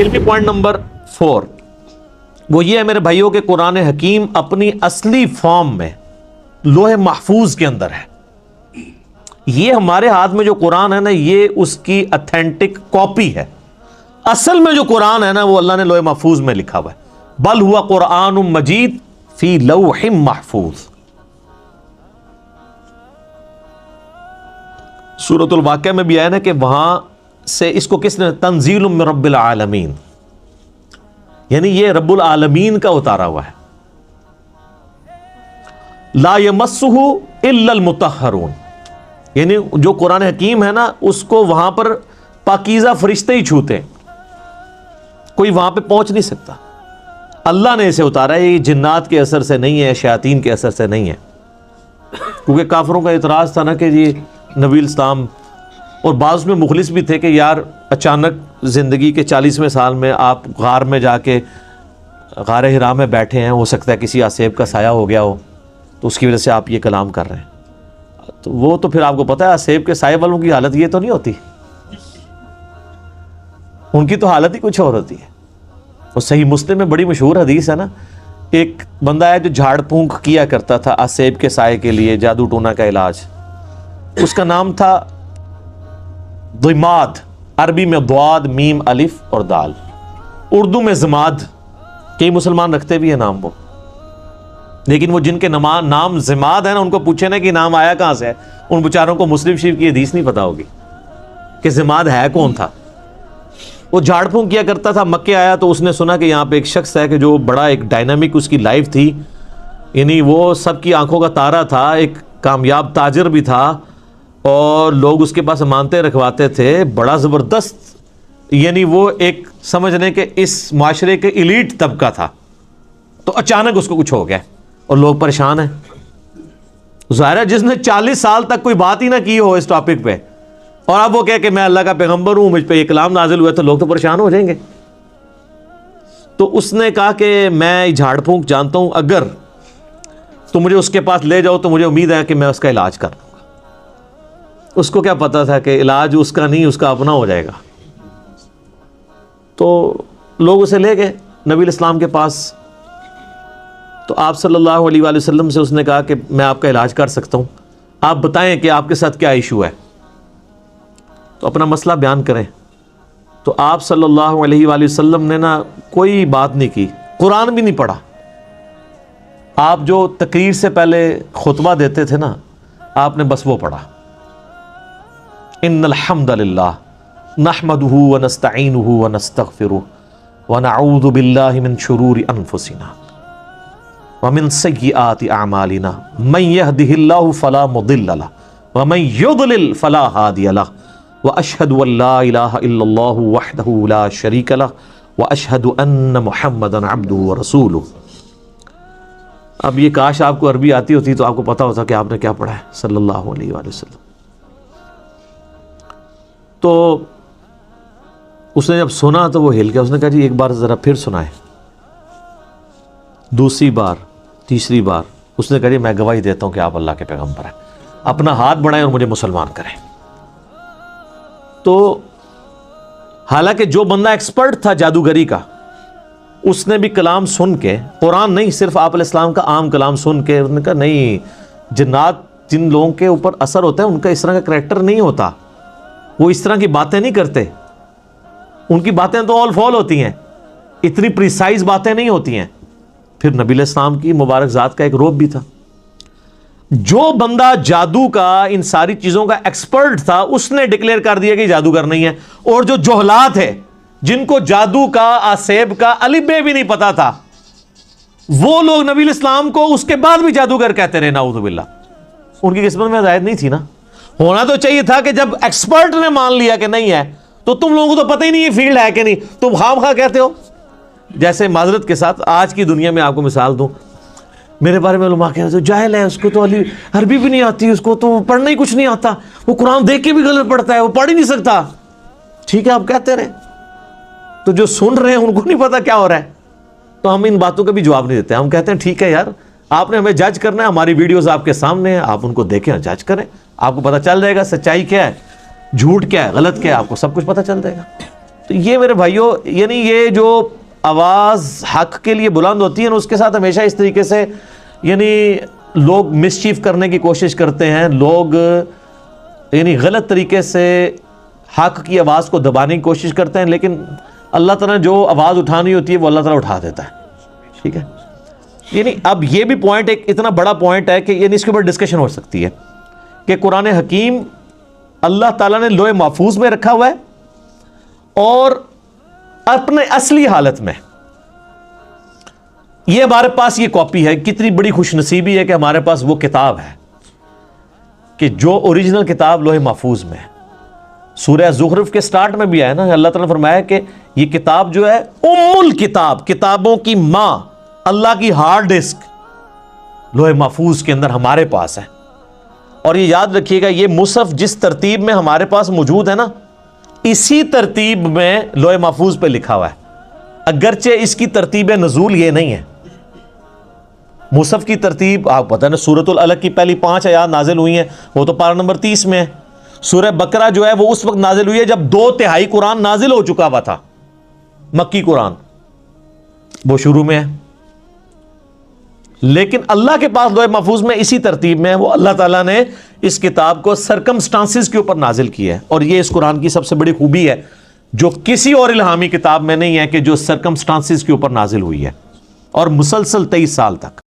پھر بھی point number 4 وہ یہ ہے میرے بھائیوں کہ قرآن حکیم اپنی اصلی فارم میں لوح محفوظ کے اندر ہے. یہ ہمارے ہاتھ میں جو قرآن ہے نا یہ اس کی اتھینٹک کاپی ہے. اصل میں جو قرآن ہے نا وہ اللہ نے لوح محفوظ میں لکھا ہوا ہے. بل ہوا قرآن مجید فی لوح محفوظ. سورۃ الواقعہ میں بھی آیا نا کہ وہاں سے اس کو کس نے تنزیل من رب العالمین، یعنی یہ رب العالمین کا اتارا ہوا ہے. لا یمسہ الا المطہرون، یعنی جو قرآن حکیم ہے نا اس کو وہاں پر پاکیزہ فرشتے ہی چھوتے ہیں، کوئی وہاں پہ پہنچ نہیں سکتا. اللہ نے اسے اتارا ہے، یہ جنات کے اثر سے نہیں ہے، شیاطین کے اثر سے نہیں ہے. کیونکہ کافروں کا اعتراض تھا نا کہ جی نبی الاسلام، اور بعض میں مخلص بھی تھے کہ یار اچانک زندگی کے 40ویں سال میں آپ غار میں جا کے غار حرا میں بیٹھے ہیں، ہو سکتا ہے کسی آسیب کا سایہ ہو گیا ہو تو اس کی وجہ سے آپ یہ کلام کر رہے ہیں. تو وہ تو پھر آپ کو پتہ ہے آسیب کے سایہ والوں کی حالت یہ تو نہیں ہوتی، ان کی تو حالت ہی کچھ اور ہوتی ہے. اور صحیح مسلم میں بڑی مشہور حدیث ہے نا، ایک بندہ ہے جو جھاڑ پھونک کیا کرتا تھا آسیب کے سائے کے لیے، جادو ٹونا کا علاج. اس کا نام تھا ضماد، عربی میں ضاد میم الف اور دال، اردو میں زماد. کئی مسلمان رکھتے بھی ہیں نام وہ، لیکن وہ جن کے نام زماد ہے نا ان کو پوچھے نا کہ نام آیا کہاں سے ہے، ان بیچاروں کو مسلم شریف کی حدیث نہیں پتا ہوگی کہ زماد ہے کون تھا. وہ جھاڑ پھونک کیا کرتا تھا. مکے آیا تو اس نے سنا کہ یہاں پہ ایک شخص ہے کہ جو بڑا ایک ڈائنامک اس کی لائف تھی، یعنی وہ سب کی آنکھوں کا تارا تھا، ایک کامیاب تاجر بھی تھا اور لوگ اس کے پاس امانتیں رکھواتے تھے، بڑا زبردست، یعنی وہ ایک سمجھ لیں کہ اس معاشرے کے ایلیٹ طبقہ تھا. تو اچانک اس کو کچھ ہو گیا اور لوگ پریشان ہیں. ظاہر ہے جس نے 40 سال تک کوئی بات ہی نہ کی ہو اس ٹاپک پہ، اور اب وہ کہے کہ میں اللہ کا پیغمبر ہوں، مجھ پہ یہ کلام نازل ہوا، تو لوگ تو پریشان ہو جائیں گے. تو اس نے کہا کہ میں جھاڑ پھونک جانتا ہوں، اگر تو مجھے اس کے پاس لے جاؤ تو مجھے امید ہے کہ میں اس کا علاج کر لوں گا. اس کو کیا پتا تھا کہ علاج اس کا نہیں، اس کا اپنا ہو جائے گا. تو لوگ اسے لے گئے نبی الاسلام کے پاس. تو آپ صلی اللہ علیہ وآلہ وسلم سے اس نے کہا کہ میں آپ کا علاج کر سکتا ہوں، آپ بتائیں کہ آپ کے ساتھ کیا ایشو ہے، تو اپنا مسئلہ بیان کریں. تو آپ صلی اللہ علیہ وآلہ وسلم نے نا کوئی بات نہیں کی، قرآن بھی نہیں پڑھا. آپ جو تقریر سے پہلے خطبہ دیتے تھے نا، آپ نے بس وہ پڑھا، ان الحمد للہ نحمده ونستعینه ونستغفره ونعوذ باللہ من شرور انفسنا ومن سیئات اعمالنا من يهده اللہ فلا مضل له ومن يضلل فلا هادی له واشهد ان لا الہ الا اللہ وحدہ لا شریک له واشهد ان محمدا عبدہ ورسولہ. اب یہ کاش آپ کو عربی آتی ہوتی تو آپ کو پتا ہوتا کہ آپ نے کیا پڑھا ہے صلی اللہ علیہ وآلہ وسلم. تو اس نے جب سنا تو وہ ہل گیا. اس نے کہا جی ایک بار ذرا پھر سنائے. دوسری بار، تیسری بار اس نے کہا جی میں گواہی دیتا ہوں کہ آپ اللہ کے پیغمبر ہیں، اپنا ہاتھ بڑھائیں اور مجھے مسلمان کریں. تو حالانکہ جو بندہ ایکسپرٹ تھا جادوگری کا، اس نے بھی کلام سن کے، قرآن نہیں صرف آپ علیہ السلام کا عام کلام سن کے، اس نے کہا نہیں، جنات جن لوگوں کے اوپر اثر ہوتا ہے ان کا اس طرح کا کریکٹر نہیں ہوتا، وہ اس طرح کی باتیں نہیں کرتے، ان کی باتیں تو آل فال ہوتی ہیں، اتنی پریسائز باتیں نہیں ہوتی ہیں. پھر نبی علیہ السلام کی مبارک ذات کا ایک روب بھی تھا. جو بندہ جادو کا ان ساری چیزوں کا ایکسپرٹ تھا اس نے ڈکلیئر کر دیا کہ جادوگر نہیں ہے. اور جو جہلات ہے جن کو جادو کا، آسیب کا الف بے بھی نہیں پتا تھا، وہ لوگ نبی علیہ السلام کو اس کے بعد بھی جادوگر کہتے رہے، نعوذ باللہ. ان کی قسمت میں ہدایت نہیں تھی نا. ہونا تو چاہیے تھا کہ جب ایکسپرٹ نے مان لیا کہ نہیں ہے تو تم لوگوں کو تو پتہ ہی نہیں یہ فیلڈ ہے کہ نہیں، تم خواہ خواہ کہتے ہو. جیسے معذرت کے ساتھ آج کی دنیا میں آپ کو مثال دوں، میرے بارے میں علماء کہتے ہیں جاہل ہے، اس کو تو عربی بھی نہیں آتی، اس کو تو پڑھنا ہی کچھ نہیں آتا، وہ قرآن دیکھ کے بھی غلط پڑھتا ہے، وہ پڑھ ہی نہیں سکتا. ٹھیک ہے آپ کہتے رہے، تو جو سن رہے ہیں ان کو نہیں پتا کیا ہو رہا ہے. تو ہم ان باتوں کا بھی جواب نہیں دیتے. ہم کہتے ہیں ٹھیک ہے یار، آپ نے ہمیں جج کرنا ہے، ہماری ویڈیوز آپ کے سامنے ہیں، آپ ان کو دیکھیں اور جج کریں، آپ کو پتہ چل جائے گا سچائی کیا ہے، جھوٹ کیا ہے، غلط کیا ہے، آپ کو سب کچھ پتہ چل جائے گا. تو یہ میرے بھائیوں، یعنی یہ جو آواز حق کے لیے بلند ہوتی ہے نا، اس کے ساتھ ہمیشہ اس طریقے سے یعنی لوگ مسچیف کرنے کی کوشش کرتے ہیں، لوگ یعنی غلط طریقے سے حق کی آواز کو دبانے کی کوشش کرتے ہیں، لیکن اللہ تعالیٰ نے جو آواز اٹھانی ہوتی ہے وہ اللہ تعالیٰ اٹھا دیتا ہے، ٹھیک ہے۔ یعنی اب یہ بھی پوائنٹ ایک اتنا بڑا پوائنٹ ہے کہ یعنی اس کے اوپر ڈسکشن ہو سکتی ہے کہ قرآن حکیم اللہ تعالیٰ نے لوح محفوظ میں رکھا ہوا ہے اور اپنے اصلی حالت میں یہ ہمارے پاس یہ کاپی ہے۔ کتنی بڑی خوش نصیبی ہے کہ ہمارے پاس وہ کتاب ہے کہ جو اوریجنل کتاب لوح محفوظ میں ہے۔ سورہ زخرف کے سٹارٹ میں بھی آیا نا، اللہ تعالیٰ نے فرمایا کہ یہ کتاب جو ہے ام الکتاب، کتابوں کی ماں، اللہ کی ہارڈ ڈسک لوح محفوظ کے اندر ہمارے پاس ہے۔ اور یہ یاد رکھیے گا، یہ مصحف جس ترتیب میں ہمارے پاس موجود ہے نا، اسی ترتیب میں لوح محفوظ پہ لکھا ہوا ہے، اگرچہ اس کی ترتیب نزول یہ نہیں ہے۔ مصحف کی ترتیب آپ پتہ نا، سورۃ العلق کی پہلی 5 آیات نازل ہوئی ہیں، وہ تو پارہ نمبر 30 میں ہے۔ سورہ بقرہ جو ہے وہ اس وقت نازل ہوئی ہے جب 2/3 قرآن نازل ہو چکا ہوا تھا، مکی قرآن وہ شروع میں ہے۔ لیکن اللہ کے پاس لوح محفوظ میں اسی ترتیب میں ہے، وہ اللہ تعالیٰ نے اس کتاب کو سرکمسٹانسز کے اوپر نازل کیا ہے، اور یہ اس قرآن کی سب سے بڑی خوبی ہے جو کسی اور الہامی کتاب میں نہیں ہے، کہ جو سرکمسٹانسز کے اوپر نازل ہوئی ہے اور مسلسل 23 سال تک۔